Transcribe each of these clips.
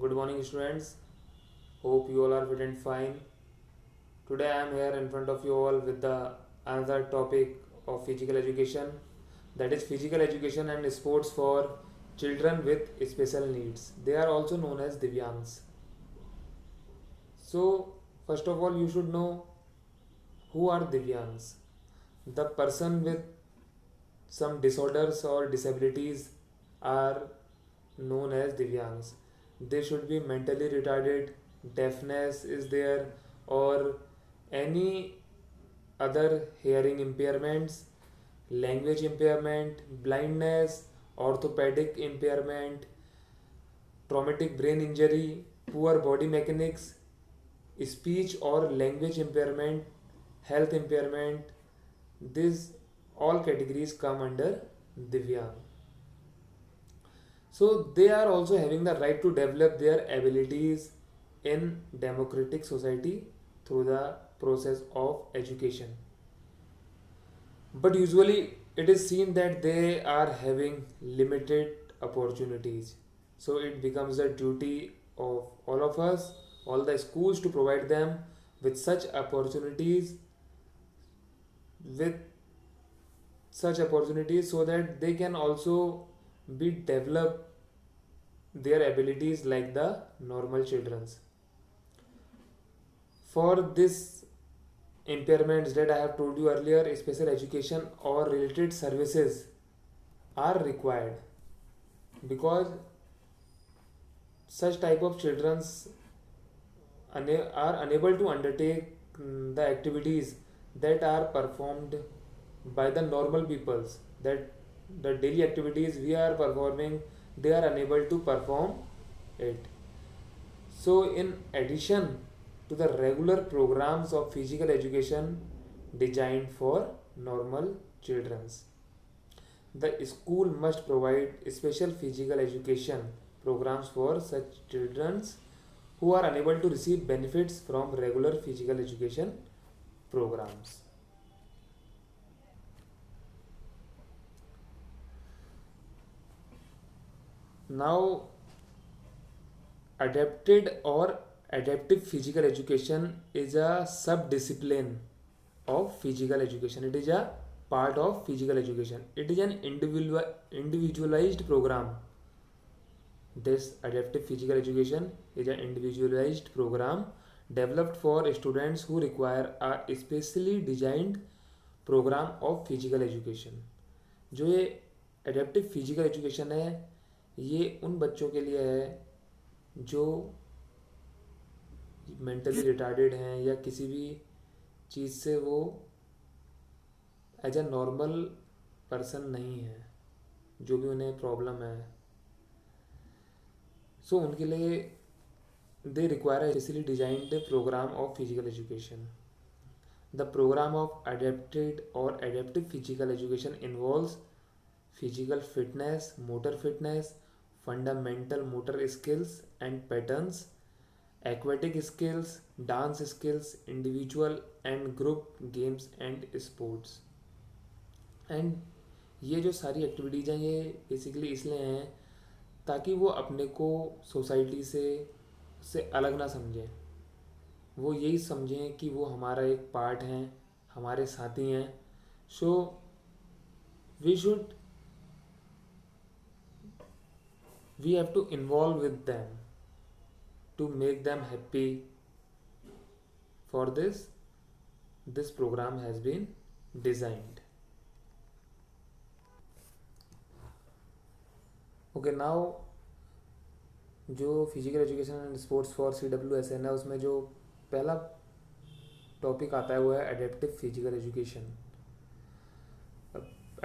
Good morning, students. Hope you all are fit and fine. Today I am here in front of you all with the another topic of physical education, that is physical education and sports for children with special needs. They are also known as Divyangs. So, first of all, you should know who are Divyangs. The person with some disorders or disabilities are known as Divyangs. They should be mentally retarded, deafness is there, or any other hearing impairments, language impairment, blindness, orthopedic impairment, traumatic brain injury, poor body mechanics, speech or language impairment, health impairment. These all categories come under Divyang. So they are also having the right to develop their abilities in democratic society through the process of education. But usually it is seen that they are having limited opportunities. So it becomes a duty of all of us, all the schools, to provide them with such opportunities, with so that they can also be develop their abilities like the normal children's. For this impairments that I have told you earlier, special education or related services are required, because such type of children's are unable to undertake the activities that are performed by the normal peoples, that the daily activities we are performing, they are unable to perform it. So in addition to the regular programs of physical education designed for normal children's, the school must provide special physical education programs for such children who are unable to receive benefits from regular physical education programs. Now, adapted or adaptive physical education is a sub-discipline of physical education. It is a part of physical education. It is an individualized program. This adaptive physical education is an individualized program developed for students who require a specially designed program of physical education. जो ये adaptive physical education है, ये उन बच्चों के लिए है जो मेंटली रिटार्डेड हैं या किसी भी चीज़ से वो एज ए नॉर्मल पर्सन नहीं है, जो भी उन्हें प्रॉब्लम है, सो उनके लिए they require a specially designed program of physical education. The program of adapted or adaptive physical education involves physical fitness, motor fitness, fundamental motor skills and patterns, aquatic skills, dance skills, individual and group games and sports. And ये जो सारी activities हैं ये basically इसलिए हैं ताकि वो अपने को सोसाइटी से अलग ना समझें, वो यही समझें कि वो हमारा एक पार्ट हैं, हमारे साथी हैं. So we should we have to involve with them to make them happy. For this programme has been designed. Okay, now जो physical education and sports for CWSN है, उसमें जो पहला टॉपिक आता है वो है adaptive physical education.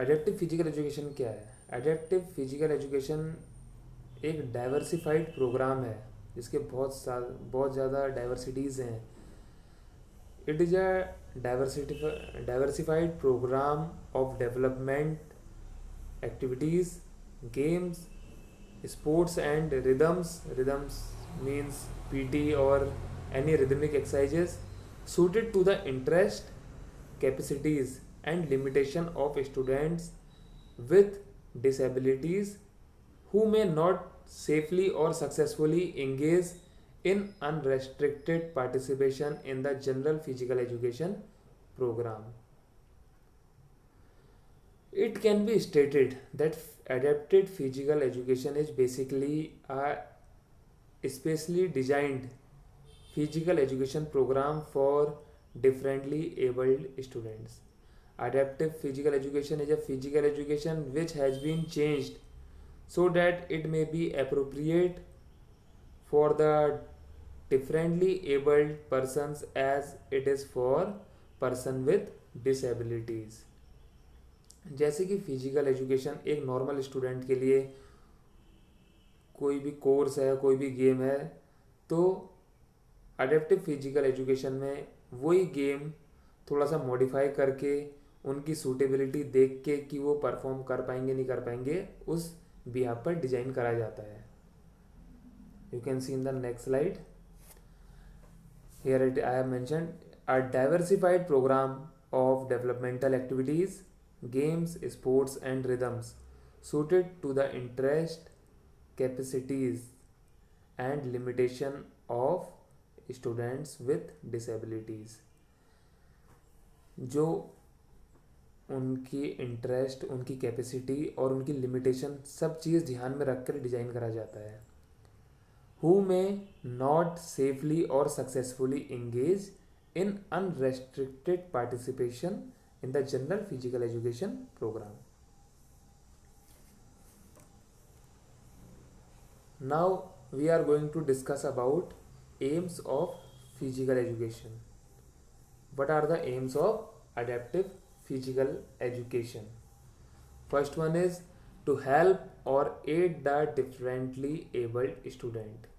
Adaptive physical education क्या है? एडेप्टिव फिजिकल एजुकेशन एक डाइवर्सिफाइड प्रोग्राम है जिसके बहुत ज़्यादा डाइवर्सिटीज़ हैं. It is a diversified program of development activities, games, sports and rhythms means PT or any rhythmic exercises suited to the interest, capacities and limitation of students with disabilities who may not safely or successfully engage in unrestricted participation in the general physical education program. It can be stated that adapted physical education is basically a specially designed physical education program for differently abled students. Adaptive physical education is a physical education which has been changed so that it may be appropriate for the differently abled persons as it is for person with disabilities. जैसे कि physical education एक normal student के लिए कोई भी course है, कोई भी गेम है, तो अडेप्टिव फिजिकल एजुकेशन में वही गेम थोड़ा सा मॉडिफाई करके उनकी सूटेबिलिटी देख के कि वो परफॉर्म कर पाएंगे नहीं कर पाएंगे उस बिहाफ पर डिजाइन करा जाता है. You can see in the next slide. Here I have mentioned a diversified program of developmental activities, games, sports and rhythms suited to the interest, capacities and limitation of students with disabilities. जो उनकी interest, उनकी capacity और उनकी limitation सब चीज़ ध्यान में रखकर design करा जाता है. Who may not safely or successfully engage in unrestricted participation in the general physical education program. Now we are going to discuss about aims of physical education. What are the aims of adaptive physical education? First one is to help or aid the differently abled student.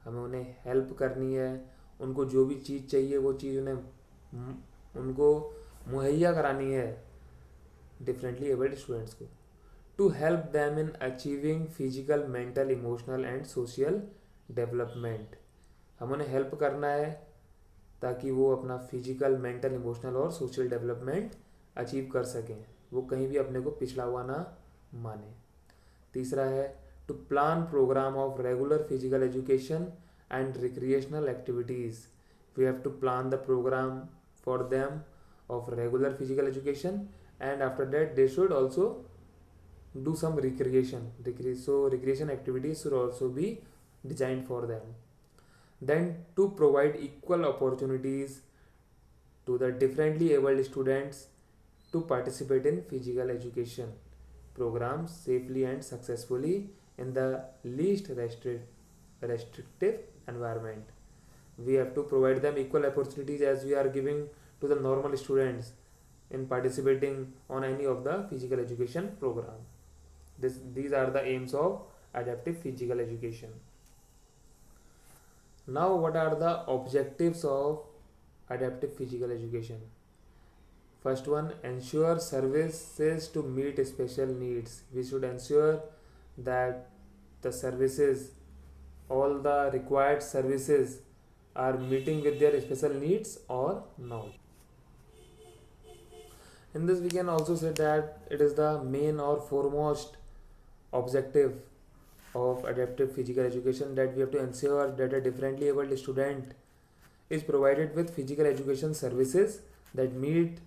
हमें उन्हें help करनी है, उनको जो भी चीज़ चाहिए वो चीज़ उनको मुहैया करानी है डिफरेंटली एबल्ड स्टूडेंट्स को. To help them in achieving physical, mental, emotional and social development. हम उन्हें हेल्प करना है ताकि वो अपना फिजिकल, मेंटल, इमोशनल और सोशल डेवलपमेंट अचीव कर सकें, वो कहीं भी अपने को पिछड़ा हुआ ना माने. तीसरा है to plan program of regular physical education and recreational activities. We have to plan the program for them of regular physical education, and after that they should also do some recreation. So recreation activities should also be designed for them. Then to provide equal opportunities to the differently abled students to participate in physical education programs safely and successfully in the least restrictive environment. We have to provide them equal opportunities as we are giving to the normal students in participating on any of the physical education program. These are the aims of adaptive physical education. Now what are the objectives of adaptive physical education? First one, ensure services to meet special needs. We should ensure that the services, all the required services are meeting with their special needs or not. In this we can also say that it is the main or foremost objective of adaptive physical education that we have to ensure that a differently abled student is provided with physical education services that meet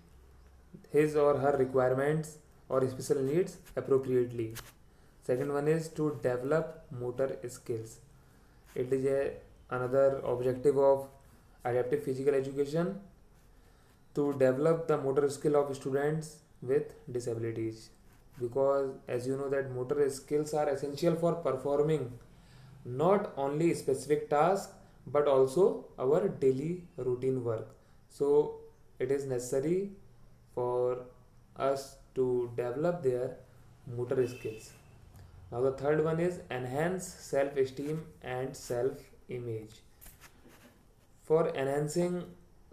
his or her requirements or special needs appropriately. Second one is to develop motor skills. It is another objective of adaptive physical education to develop the motor skill of students with disabilities, because as you know that motor skills are essential for performing not only specific tasks but also our daily routine work. So it is necessary for us to develop their motor skills. Now the third one is enhance self-esteem and self-image. For enhancing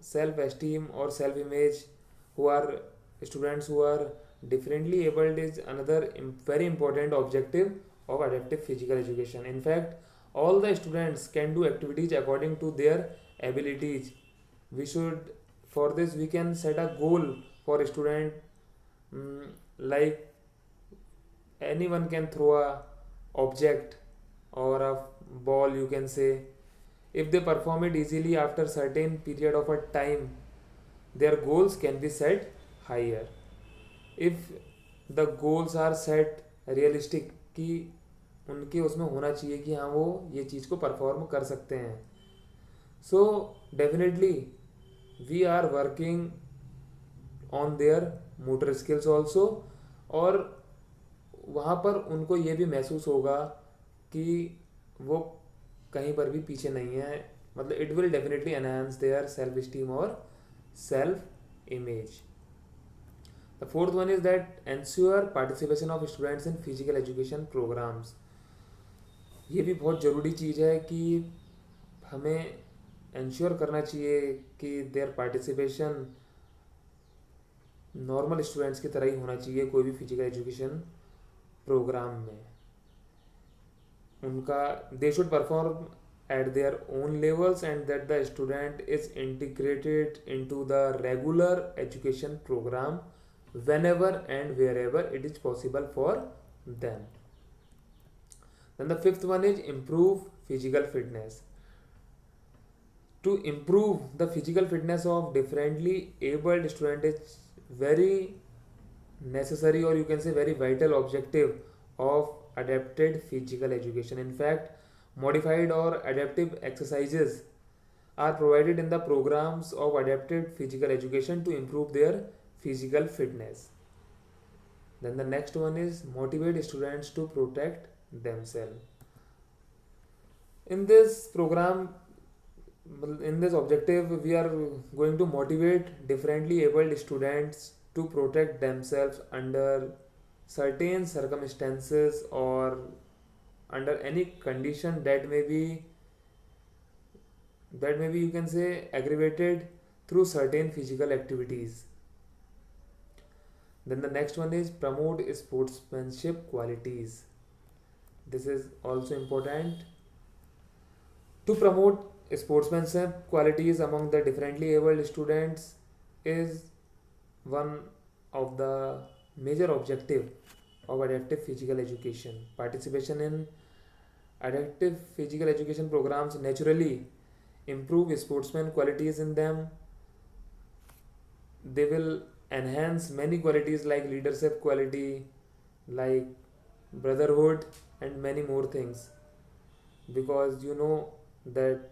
self-esteem or self-image, who are students who are differently abled is another very important objective of adaptive physical education. In fact, all the students can do activities according to their abilities. For this we can set a goal for a student, like anyone can throw a object or a ball, you can say. If they perform it easily after certain period of a time, their goals can be set higher. If the goals are set realistic, कि उनके उसमें होना चाहिए कि हाँ वो ये चीज़ को परफॉर्म कर सकते हैं, so definitely we are working on their motor skills also. और वहाँ पर उनको ये भी महसूस होगा कि वो कहीं पर भी पीछे नहीं है. मतलब it will definitely enhance their self esteem और self image. The fourth one is that ensure participation of students in physical education programmes. ये भी बहुत ज़रूरी चीज़ है कि हमें इंश्योर करना चाहिए कि देयर पार्टिसिपेशन नॉर्मल स्टूडेंट्स की तरह ही होना चाहिए कोई भी फिजिकल एजुकेशन प्रोग्राम में. उनका they should perform at their own levels and that the student is integrated into the regular education program whenever and wherever it is possible for them. Then the fifth one is improve physical fitness. To improve the physical fitness of differently abled student is very necessary, or you can say very vital objective of adapted physical education. In fact, modified or adaptive exercises are provided in the programs of adapted physical education to improve their physical fitness. Then the next one is motivate students to protect themselves. In this program, in this objective, we are going to motivate differently abled students to protect themselves under certain circumstances or under any condition that may be you can say aggravated through certain physical activities. Then the next one is promote sportsmanship qualities. This is also important. To promote sportsmanship qualities among the differently abled students is one of the major objective of adaptive physical education. Participation in adaptive physical education programs naturally improve sportsman qualities in them. They will enhance many qualities like leadership quality, like brotherhood, and many more things. Because you know that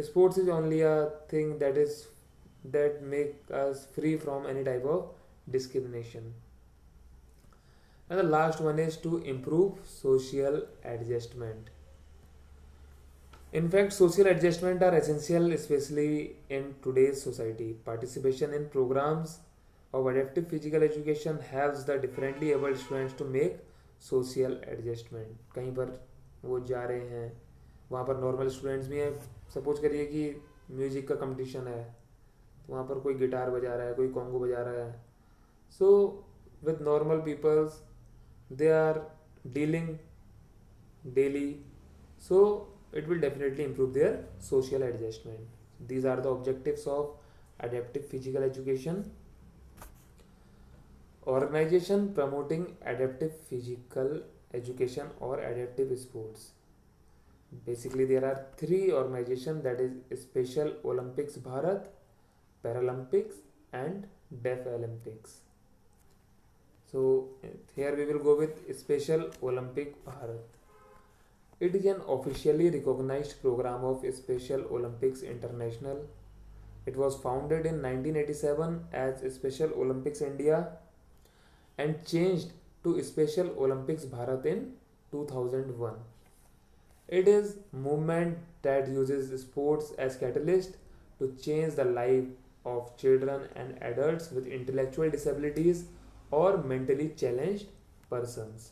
sports is only a thing that make us free from any type of discrimination. And the last one is to improve social adjustment. In fact, social adjustment are essential, especially in today's society. Participation in programs of adaptive physical education helps the differently abled students to make social adjustment. कहीं पर वो जा रहे हैं, वहाँ पर normal students भी हैं. सपोज करिए कि म्यूजिक का कंपटीशन है, तो वहाँ पर कोई गिटार बजा रहा है, कोई कॉन्गो बजा रहा है. So with normal peoples they are dealing daily, so it will definitely improve their social adjustment. These are the objectives of adaptive physical education. Organization promoting adaptive physical education or adaptive sports. Basically there are three organizations, that is Special Olympics Bharat, Paralympics and Deaf Olympics. So here we will go with Special Olympic Bharat. It is an officially recognized program of Special Olympics International. It was founded in 1987 as Special Olympics India and changed to Special Olympics Bharat in 2001. It is a movement that uses sports as catalyst to change the life of children and adults with intellectual disabilities or mentally challenged persons.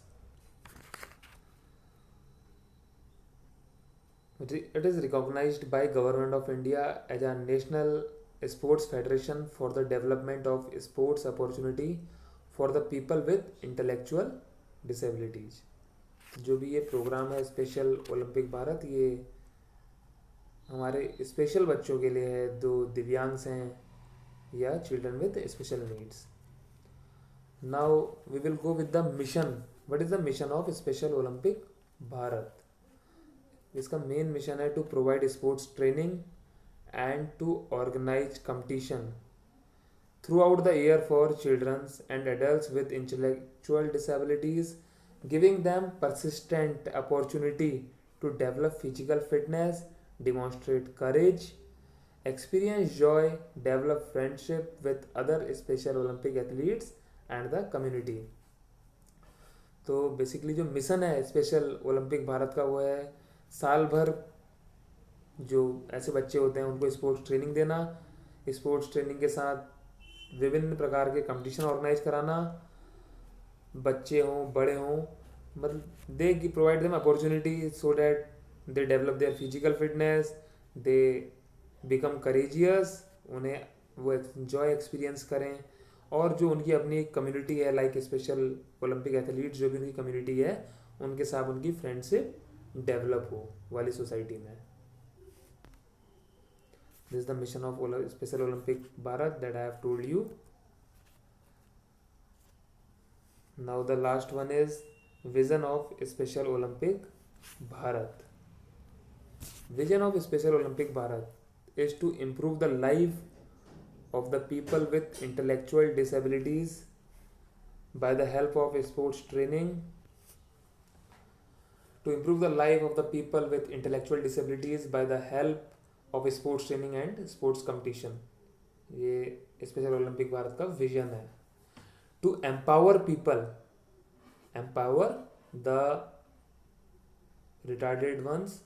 It is recognized by Government of India as a national sports federation for the development of sports opportunity for the people with intellectual disabilities. जो भी ये programme है special Olympic Bharat, ये हमारे special बच्चों के लिए है, जो दिव्यांग हैं या children with special needs. Now we will go with the mission. What is the mission of Special Olympic Bharat. इसका मेन मिशन है to provide sports training and to organize competition throughout the year for children and adults with intellectual disabilities, giving them persistent opportunity to develop physical fitness, demonstrate courage, experience joy, develop friendship with other Special Olympic athletes and the community। तो basically जो mission है special Olympic Bharat का वो है साल भर जो ऐसे बच्चे होते हैं उनको स्पोर्ट्स ट्रेनिंग देना, स्पोर्ट्स ट्रेनिंग के साथ विभिन्न प्रकार के कंपटीशन ऑर्गेनाइज कराना, बच्चे हों बड़े हों, मतलब they provide them opportunity so that they develop their physical fitness, they become courageous, उन्हें वो जॉय एक्सपीरियंस करें, और जो उनकी अपनी कम्युनिटी है लाइक स्पेशल ओलंपिक एथलीट्स जो भी उनकी कम्युनिटी है उनके साथ उनकी फ्रेंडशिप डेवलप हो वाली सोसाइटी में। This is the mission of Special Olympic Bharat that I have told you. Now the last one is vision of Special Olympic Bharat. Vision of Special Olympic Bharat is to improve the life of the people with intellectual disabilities by the help of sports training. To improve the life of the people with intellectual disabilities by the help of sports training and sports competition, ये Special Olympic Bharat का vision है। To empower people, empower the retarded ones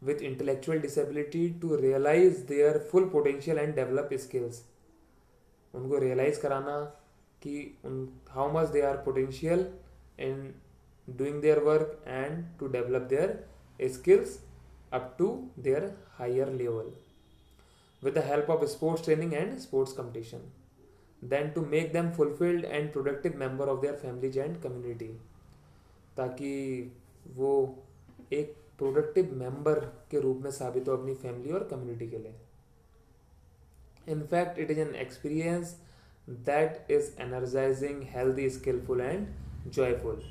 with intellectual disability to realize their full potential and develop skills, उनको realize कराना कि how much they are potential in doing their work and to develop their skills up to their higher level with the help of sports training and sports competition, then to make them fulfilled and productive member of their families and community, ताकि वो एक productive member के रूप में साबित हो अपनी family और कम्युनिटी के लिए। In fact, it is an experience that is energizing, healthy, skillful and joyful.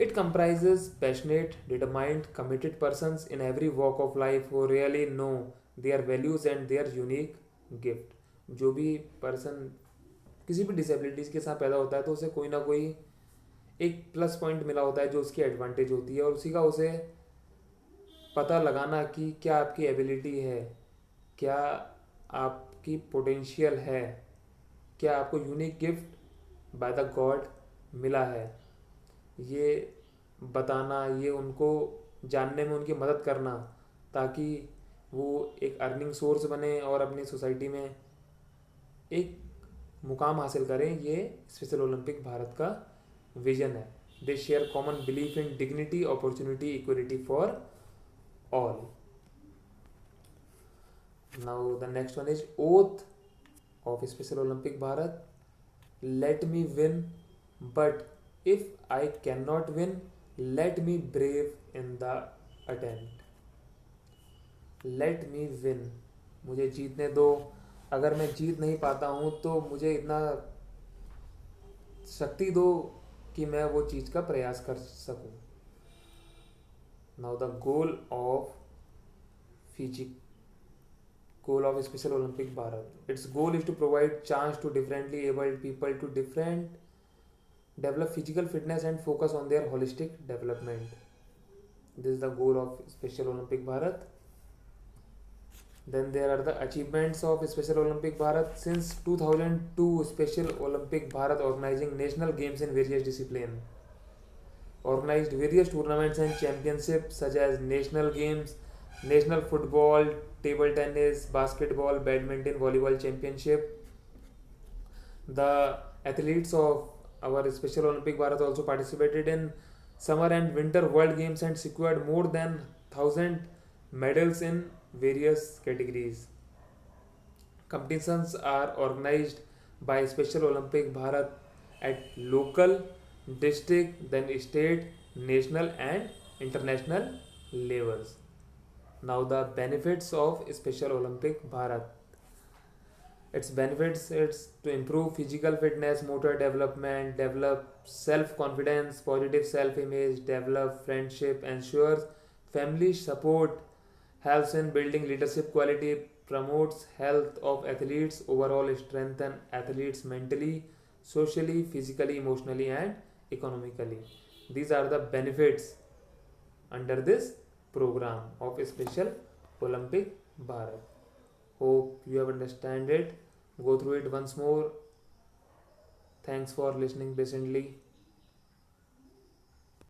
It comprises passionate, determined, committed persons in every walk of life who really know their values and their unique gift. जो भी person किसी भी disabilities के साथ पैदा होता है तो उसे कोई ना कोई एक प्लस पॉइंट मिला होता है जो उसकी एडवांटेज होती है, और उसी का उसे पता लगाना कि क्या आपकी एबिलिटी है, क्या आपकी पोटेंशियल है, क्या आपको unique gift by the God मिला है, ये बताना, ये उनको जानने में उनकी मदद करना ताकि वो एक अर्निंग सोर्स बने और अपनी सोसाइटी में एक मुकाम हासिल करें, ये स्पेशल ओलंपिक भारत का विजन है। They share common belief in dignity, opportunity, equality for all. Now the next one is oath of Special Olympic Bharat. Let me win, but if I cannot win, let me brave in the attempt. Let me win, मुझे जीतने दो, अगर मैं जीत नहीं पाता हूँ तो मुझे इतना शक्ति दो कि मैं वो चीज़ का प्रयास कर सकूँ। Now the goal of Special Olympic Bharat. Its goal is to provide chance to differently abled people to develop physical fitness and focus on their holistic development. This is the goal of Special Olympic Bharat. Then there are the achievements of Special Olympic Bharat. Since 2002, Special Olympic Bharat organizing national games in various disciplines, organized various tournaments and championships such as national games, national football, table tennis, basketball, badminton, volleyball championship. The athletes of our Special Olympic Bharat also participated in summer and winter world games and secured more than 1,000 medals in various categories. Competitions are organized by Special Olympic Bharat at local, district, then state, national and international levels. Now the benefits of Special Olympic Bharat. Its benefits, it's to improve physical fitness, motor development, develop self-confidence, positive self-image, develop friendship, ensures family support, helps in building leadership quality, promotes health of athletes, overall strengthen athletes mentally, socially, physically, emotionally, and economically. These are the benefits under this program of Special Olympic Bharat. Hope you have understand it. Go through it once more. Thanks for listening patiently.